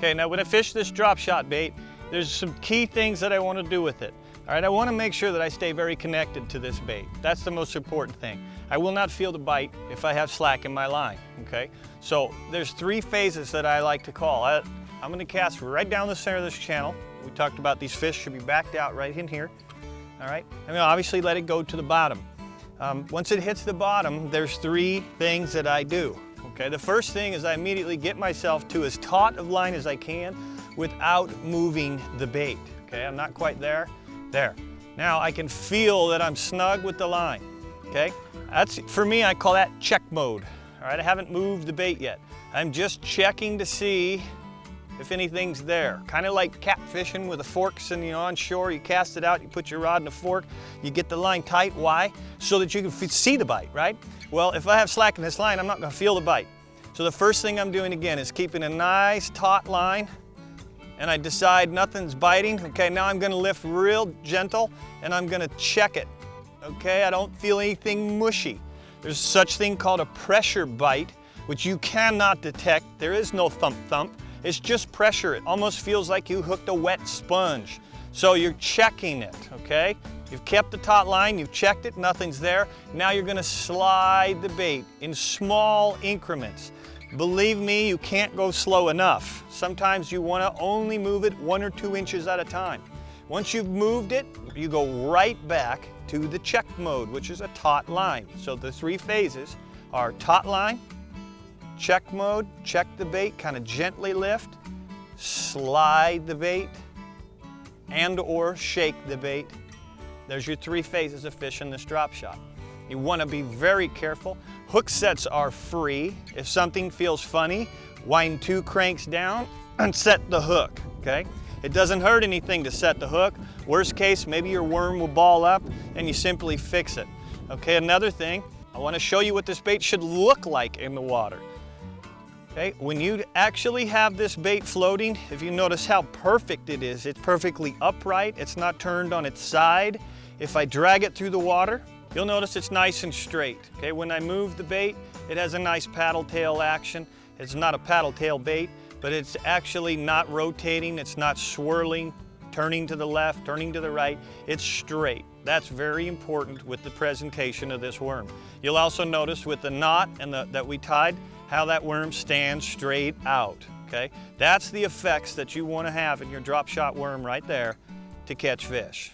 Okay, now when I fish this drop shot bait, there's some key things that I want to do with it. All right, I want to make sure that I stay very connected to this bait. That's the most important thing. I will not feel the bite if I have slack in my line, okay? So there's 3 phases that I like to call. I'm going to cast right down the center of this channel. We talked about these fish should be backed out right in here. All right, I'm going to obviously let it go to the bottom. Once it hits the bottom, there's 3 things that I do. Okay, the first thing is I immediately get myself to as taut of line as I can without moving the bait. Okay, I'm not quite there. There. Now I can feel that I'm snug with the line. Okay, that's, for me, I call that check mode. All right, I haven't moved the bait yet. I'm just checking to see if anything's there. Kind of like catfishing with the forks and on shore, you cast it out, you put your rod in the fork, you get the line tight. Why? So that you can see the bite, right? Well, if I have slack in this line, I'm not going to feel the bite. So the first thing I'm doing again is keeping a nice taut line, and I decide nothing's biting. Okay, now I'm going to lift real gentle and I'm going to check it. Okay, I don't feel anything mushy. There's such thing called a pressure bite, which you cannot detect. There is no thump thump. It's just pressure. It almost feels like you hooked a wet sponge. So you're checking it, okay? You've kept the taut line, you've checked it, nothing's there. Now you're gonna slide the bait in small increments. Believe me, you can't go slow enough. Sometimes you wanna only move it 1 or 2 inches at a time. Once you've moved it, you go right back to the check mode, which is a taut line. So the 3 phases are taut line, check mode, check the bait, kind of gently lift, slide the bait, and or shake the bait. There's your 3 phases of fishing this drop shot. You want to be very careful. Hook sets are free. If something feels funny, wind 2 cranks down and set the hook, okay? It doesn't hurt anything to set the hook. Worst case, maybe your worm will ball up and you simply fix it. Okay, another thing, I want to show you what this bait should look like in the water. Okay, when you actually have this bait floating, if you notice how perfect it is, it's perfectly upright, it's not turned on its side. If I drag it through the water, you'll notice it's nice and straight. Okay, when I move the bait, it has a nice paddle tail action. It's not a paddle tail bait, but it's actually not rotating, it's not swirling, turning to the left, turning to the right, it's straight. That's very important with the presentation of this worm. You'll also notice with the knot and that we tied, how that worm stands straight out, okay? That's the effects that you want to have in your drop shot worm right there to catch fish.